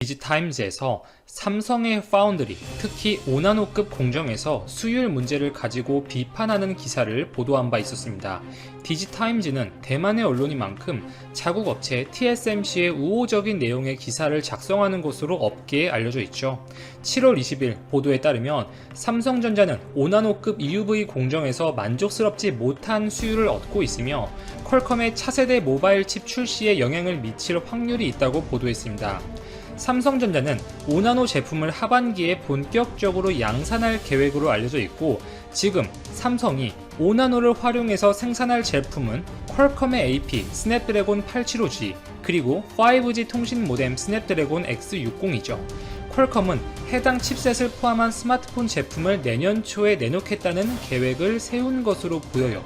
디지타임즈에서 삼성의 파운드리, 특히 5나노급 공정에서 수율 문제를 가지고 비판하는 기사를 보도한 바 있었습니다. 디지타임즈는 대만의 언론인 만큼 자국 업체 TSMC의 우호적인 내용의 기사를 작성하는 것으로 업계에 알려져 있죠. 7월 20일 보도에 따르면 삼성전자는 5나노급 EUV 공정에서 만족스럽지 못한 수율을 얻고 있으며 퀄컴의 차세대 모바일 칩 출시에 영향을 미칠 확률이 있다고 보도했습니다. 삼성전자는 5나노 제품을 하반기에 본격적으로 양산할 계획으로 알려져 있고, 지금 삼성이 5나노를 활용해서 생산할 제품은 퀄컴의 AP 스냅드래곤 875G 그리고 5G 통신 모뎀 스냅드래곤 X60이죠. 퀄컴은 해당 칩셋을 포함한 스마트폰 제품을 내년 초에 내놓겠다는 계획을 세운 것으로 보여요.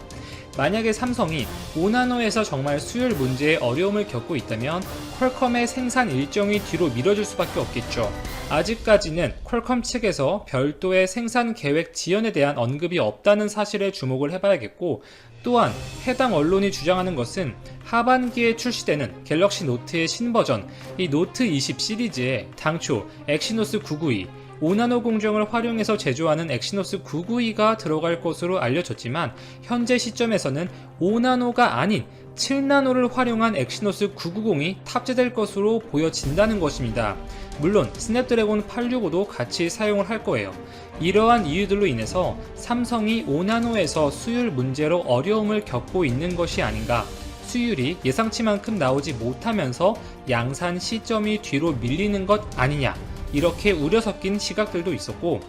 만약에 삼성이 5나노에서 정말 수율 문제에 어려움을 겪고 있다면 퀄컴의 생산 일정이 뒤로 미뤄질 수밖에 없겠죠. 아직까지는 퀄컴 측에서 별도의 생산 계획 지연에 대한 언급이 없다는 사실에 주목을 해봐야겠고, 또한 해당 언론이 주장하는 것은 하반기에 출시되는 갤럭시 노트의 신버전, 이 노트 20 시리즈에 당초 엑시노스 992, 5나노 공정을 활용해서 제조하는 엑시노스 992가 들어갈 것으로 알려졌지만, 현재 시점에서는 5나노가 아닌 7나노를 활용한 엑시노스 990이 탑재될 것으로 보여진다는 것입니다. 물론 스냅드래곤 865도 같이 사용을 할 거예요. 이러한 이유들로 인해서 삼성이 5나노에서 수율 문제로 어려움을 겪고 있는 것이 아닌가, 수율이 예상치만큼 나오지 못하면서 양산 시점이 뒤로 밀리는 것 아니냐, 이렇게 우려 섞인 시각들도 있었고,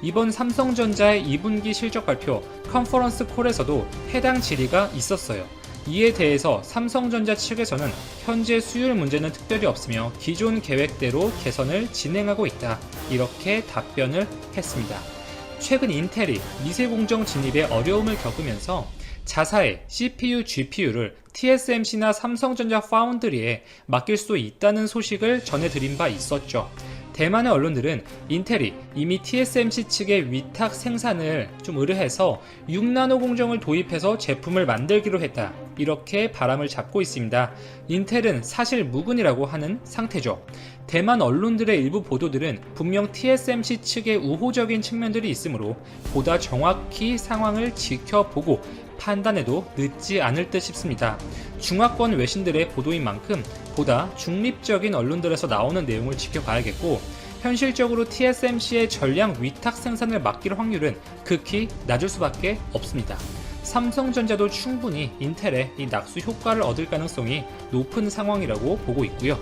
이번 삼성전자의 2분기 실적 발표 컨퍼런스 콜에서도 해당 질의가 있었어요. 이에 대해서 삼성전자 측에서는 현재 수율 문제는 특별히 없으며 기존 계획대로 개선을 진행하고 있다, 이렇게 답변을 했습니다. 최근 인텔이 미세 공정 진입에 어려움을 겪으면서 자사의 CPU, GPU를 TSMC나 삼성전자 파운드리에 맡길 수도 있다는 소식을 전해드린 바 있었죠. 대만의 언론들은 인텔이 이미 TSMC 측의 위탁 생산을 좀 의뢰해서 6나노 공정을 도입해서 제품을 만들기로 했다, 이렇게 바람을 잡고 있습니다. 인텔은 사실 무근이라고 하는 상태죠. 대만 언론들의 일부 보도들은 분명 TSMC 측의 우호적인 측면들이 있으므로 보다 정확히 상황을 지켜보고 판단해도 늦지 않을 듯 싶습니다. 중화권 외신들의 보도인 만큼 보다 중립적인 언론들에서 나오는 내용을 지켜봐야겠고, 현실적으로 TSMC의 전량 위탁 생산을 맡길 확률은 극히 낮을 수밖에 없습니다. 삼성전자도 충분히 인텔의 이 낙수 효과를 얻을 가능성이 높은 상황이라고 보고 있고요.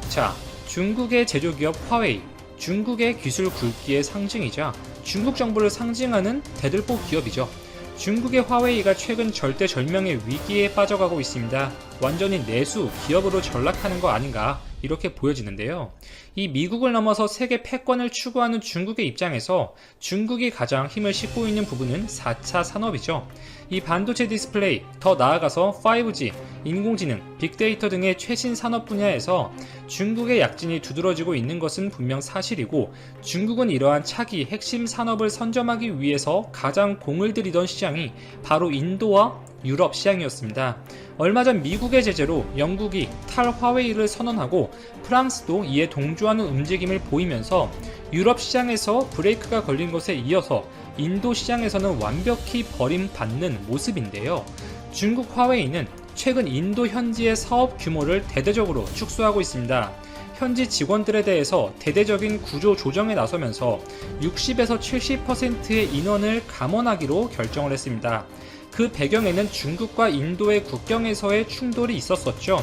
자, 중국의 제조기업 화웨이, 중국의 기술 굴기의 상징이자 중국 정부를 상징하는 대들보 기업이죠. 중국의 화웨이가 최근 절대절명의 위기에 빠져가고 있습니다. 완전히 내수 기업으로 전락하는 거 아닌가, 이렇게 보여지는데요. 이 미국을 넘어서 세계 패권을 추구하는 중국의 입장에서 중국이 가장 힘을 싣고 있는 부분은 4차 산업이죠. 이 반도체 디스플레이, 더 나아가서 5G, 인공지능, 빅데이터 등의 최신 산업 분야에서 중국의 약진이 두드러지고 있는 것은 분명 사실이고, 중국은 이러한 차기 핵심 산업을 선점하기 위해서 가장 공을 들이던 시장이 바로 인도와 유럽 시장이었습니다. 얼마 전 미국의 제재로 영국이 탈화웨이를 선언하고 프랑스도 이에 동조하는 움직임을 보이면서 유럽 시장에서 브레이크가 걸린 것에 이어서 인도 시장에서는 완벽히 버림받는 모습인데요. 중국 화웨이는 최근 인도 현지의 사업 규모를 대대적으로 축소하고 있습니다. 현지 직원들에 대해서 대대적인 구조 조정에 나서면서 60에서 70%의 인원을 감원하기로 결정을 했습니다. 그 배경에는 중국과 인도의 국경에서의 충돌이 있었었죠.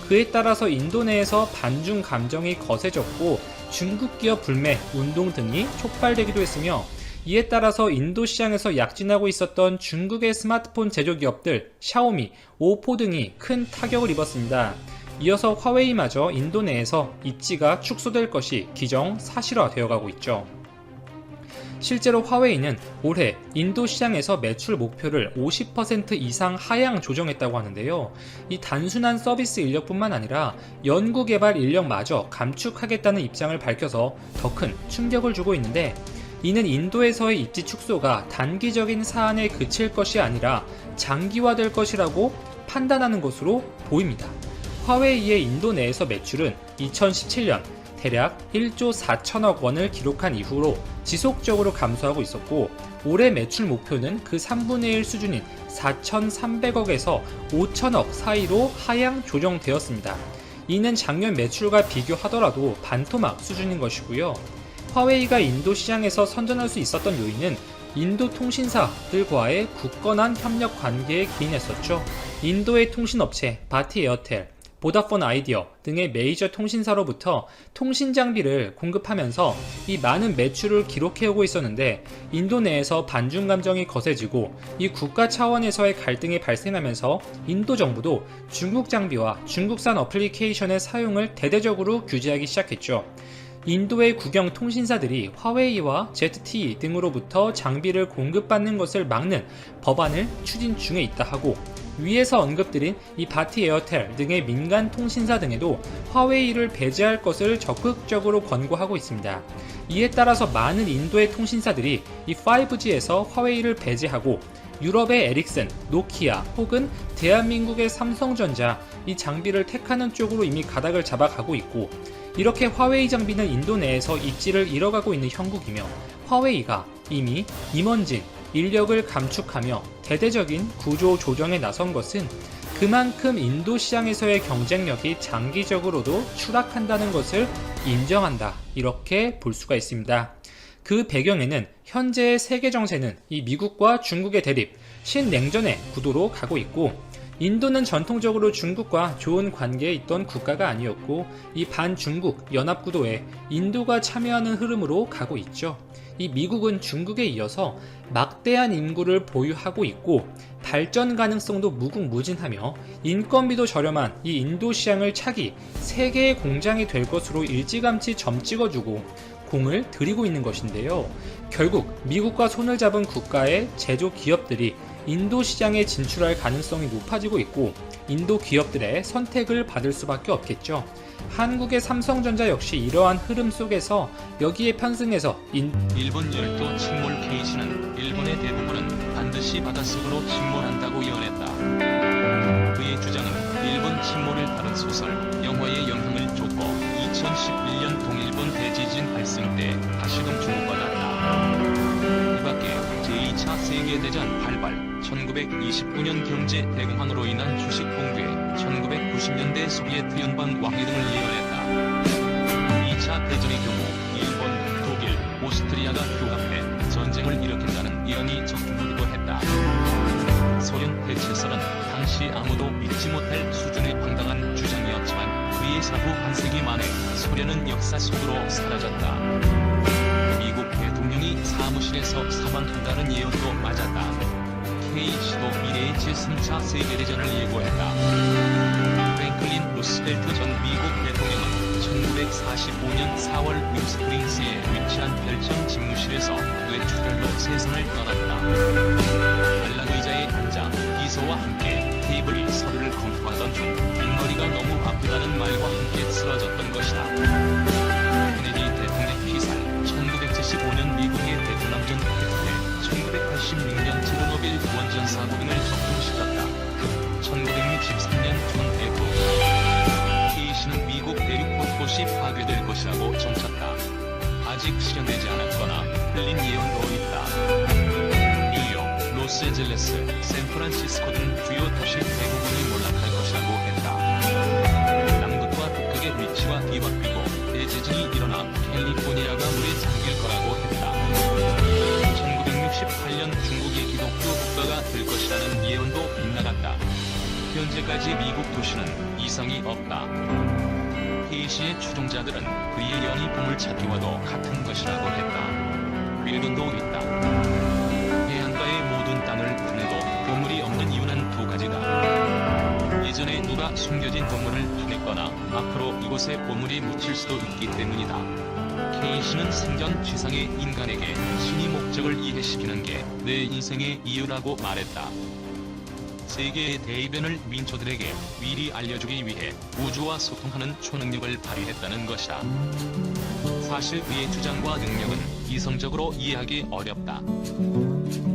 그에 따라서 인도 내에서 반중 감정이 거세졌고 중국 기업 불매 운동 등이 촉발되기도 했으며, 이에 따라서 인도 시장에서 약진하고 있었던 중국의 스마트폰 제조기업들 샤오미, 오포 등이 큰 타격을 입었습니다. 이어서 화웨이마저 인도 내에서 입지가 축소될 것이 기정사실화 되어가고 있죠. 실제로 화웨이는 올해 인도 시장에서 매출 목표를 50% 이상 하향 조정했다고 하는데요. 이 단순한 서비스 인력뿐만 아니라 연구개발 인력마저 감축하겠다는 입장을 밝혀서 더 큰 충격을 주고 있는데, 이는 인도에서의 입지 축소가 단기적인 사안에 그칠 것이 아니라 장기화될 것이라고 판단하는 것으로 보입니다. 화웨이의 인도 내에서 매출은 2017년 대략 1조 4천억 원을 기록한 이후로 지속적으로 감소하고 있었고, 올해 매출 목표는 그 3분의 1 수준인 4,300억에서 5천억 사이로 하향 조정되었습니다. 이는 작년 매출과 비교하더라도 반토막 수준인 것이고요. 화웨이가 인도 시장에서 선전할 수 있었던 요인은 인도 통신사들과의 굳건한 협력 관계에 기인했었죠. 인도의 통신업체 바티 에어텔, 보다폰 아이디어 등의 메이저 통신사로부터 통신 장비를 공급하면서 이 많은 매출을 기록해오고 있었는데, 인도 내에서 반중 감정이 거세지고 이 국가 차원에서의 갈등이 발생하면서 인도 정부도 중국 장비와 중국산 어플리케이션의 사용을 대대적으로 규제하기 시작했죠. 인도의 국영 통신사들이 화웨이와 ZTE 등으로부터 장비를 공급받는 것을 막는 법안을 추진 중에 있다 하고, 위에서 언급드린 이 바티 에어텔 등의 민간 통신사 등에도 화웨이를 배제할 것을 적극적으로 권고하고 있습니다. 이에 따라서 많은 인도의 통신사들이 이 5G에서 화웨이를 배제하고, 유럽의 에릭슨, 노키아 혹은 대한민국의 삼성전자 이 장비를 택하는 쪽으로 이미 가닥을 잡아가고 있고, 이렇게 화웨이 장비는 인도 내에서 입지를 잃어가고 있는 형국이며, 화웨이가 이미 임원진, 인력을 감축하며 대대적인 구조 조정에 나선 것은 그만큼 인도 시장에서의 경쟁력이 장기적으로도 추락한다는 것을 인정한다, 이렇게 볼 수가 있습니다. 그 배경에는 현재의 세계 정세는 이 미국과 중국의 대립, 신냉전의 구도로 가고 있고, 인도는 전통적으로 중국과 좋은 관계에 있던 국가가 아니었고, 이 반중국 연합구도에 인도가 참여하는 흐름으로 가고 있죠. 이 미국은 중국에 이어서 막대한 인구를 보유하고 있고 발전 가능성도 무궁무진하며 인건비도 저렴한 이 인도 시장을 차기 세계의 공장이 될 것으로 일찌감치 점 찍어주고 공을 들이고 있는 것인데요. 결국 미국과 손을 잡은 국가의 제조 기업들이 인도 시장에 진출할 가능성이 높아지고 있고, 인도 기업들의 선택을 받을 수밖에 없겠죠. 한국의 삼성전자 역시 이러한 흐름 속에서 여기에 편승해서 일본 열도 침몰 케이스는 일본의 대부분은 반드시 바닷속으로 침몰한다고 예언했다. 그의 주장은 일본 침몰을 다룬 소설, 영화에 영향을 줬고 2011년 동일본 대지진 발생 때 다시금 주목받았다. 이 밖에 제2차 세계대전 발발, 1929년 경제 대공황으로 인한 주식 붕괴, 1990년대 소비에트 연방 와해 등을 예언했다. 2차 대전의 경우 일본, 독일, 오스트리아가 교합해 전쟁을 일으킨다는 예언이 적중하기도 했다. 소련 해체설은 당시 아무도 믿지 못할 수준의 황당한 주장이었지만 그의 사후 반세기 만에 소련은 역사 속으로 사라졌다. 미국 대통령이 사무실에서 사망한다는 예언도 맞았다. K시도 미래의 제3차 세계대전을 예고했다. 프랭클린 루스벨트 전 미국 대통령은 1945년 4월 윈스프링스에 위치한 별장 집무실에서 뇌출혈로 세상을 떠났다. 안락의자에 앉아 비서와 함께 테이블 서류를 검토하던 중 뒷머리가 너무 아프다는 말과 함께 쓰러졌던 것이다. 케네디 대통령 피살, 1975년 미국의 베트남전 패퇴, 1986년 체르노빌 원전 사고등을 적중시켰다. 1963년 존 F. 케이시는 미국 대륙 곳곳이 파괴될 것이라고 점쳤다. 아직 실현되지 않았거나 틀린 예언도 있다. 뉴욕, 로스앤젤레스, 샌프란시스코 등 주요 도시 대부분이 몰락할 것이라고 했다. 남극과 북극의 위치가 뒤바뀌고 대지진이 일어나 캘리포니아가 물에 잠길 거라고 했다. 1968년 중국이 기독교 국가가 될 것이라는 예언도 빗나갔다. 현재까지 미국 도시는 이상이 없다. 케이시의 추종자들은 그의 예언이 보물찾기와도 같은 것이라고 했다. 일본도 있다. 해안가의 모든 땅을 파내도 보물이 없는 이유는 두 가지다. 예전에 누가 숨겨진 보물을 파냈거나 앞으로 이곳에 보물이 묻힐 수도 있기 때문이다. 케이시는 생전 지상의 인간에게 신의 목적을 이해시키는 게 내 인생의 이유라고 말했다. 세계의 대이변을 민초들에게 미리 알려주기 위해 우주와 소통하는 초능력을 발휘했다는 것이다. 사실 그의 주장과 능력은 이성적으로 이해하기 어렵다.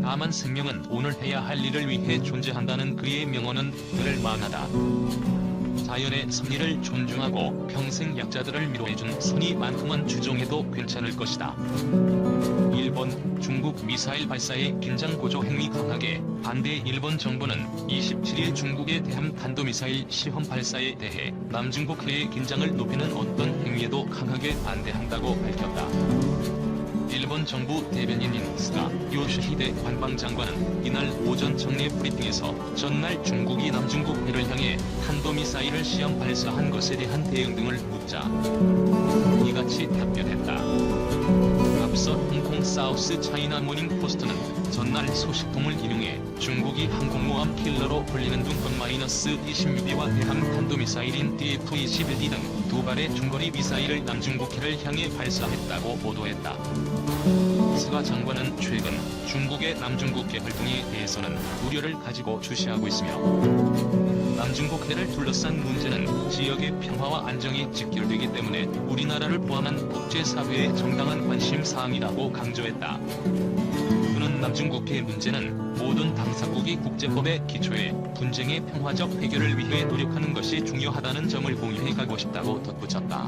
다만 생명은 오늘 해야 할 일을 위해 존재한다는 그의 명언은 들을 만하다. 자연의 섭리를 존중하고 평생 약자들을 위로해준 선의만큼은 주종해도 괜찮을 것이다. 일본, 중국 미사일 발사에 긴장 고조 행위 강하게 반대. 일본 정부는 27일 중국의 대함 탄도미사일 시험 발사에 대해 남중국해의 긴장을 높이는 어떤 행위에도 강하게 반대한다고 밝혔다. 일본 정부 대변인인 스가 요시히데 관방장관은 이날 오전 정례 브리핑에서 전날 중국이 남중국해를 향해 탄도미사일을 시험 발사한 것에 대한 대응 등을 묻자 이같이 답변했다. 앞서 홍콩 사우스 차이나 모닝 포스트는 전날 소식통을 인용해 중국이 항공모함 킬러로 불리는 둥건 -26B와 대함 탄도미사일인 DF-21D 등 두 발의 중거리 미사일을 남중국해를 향해 발사했다고 보도했다. 스가 장관은 최근 중국의 남중국해 활동에 대해서는 우려를 가지고 주시하고 있으며 남중국해를 둘러싼 문제는 지역의 평화와 안정이 직결되기 때문에 우리나라를 포함한 국제사회의 정당한 관심사항이라고 강조했다. 그는 남중국해 문제는 모든 당사국이 국제법에 기초해 분쟁의 평화적 해결을 위해 노력하는 것이 중요하다는 점을 공유해 가고 싶다고 덧붙였다.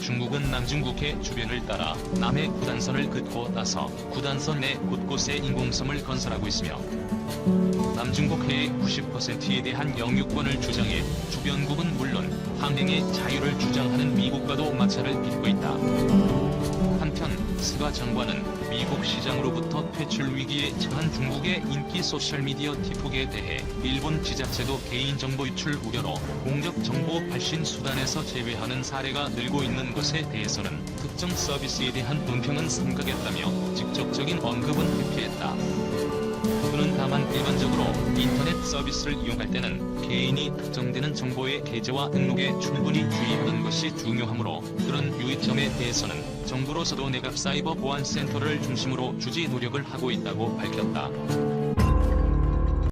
중국은 남중국해 주변을 따라 남해 구단선을 긋고 나서 구단선 내 곳곳에 인공섬을 건설하고 있으며 남중국해의 90%에 대한 영유권을 주장해 주변국은 물론 항행의 자유를 주장하는 미국과도 마찰을 빚고 있다. 한편 스가 장관은 미국 시장으로부터 퇴출 위기에 처한 중국의 인기 소셜미디어 틱톡에 대해 일본 지자체도 개인정보 유출 우려로 공적 정보 발신 수단에서 제외하는 사례가 늘고 있는 것에 대해서는 특정 서비스에 대한 논평은 삼가겠다며 직접적인 언급은 회피했다. 그는 다만 일반적으로 인터넷 서비스를 이용할 때는 개인이 특정되는 정보의 게재와 등록에 충분히 주의하는 것이 중요하므로 그런 유의점에 대해서는 정부로서도 내각 사이버 보안 센터를 중심으로 주지 노력을 하고 있다고 밝혔다.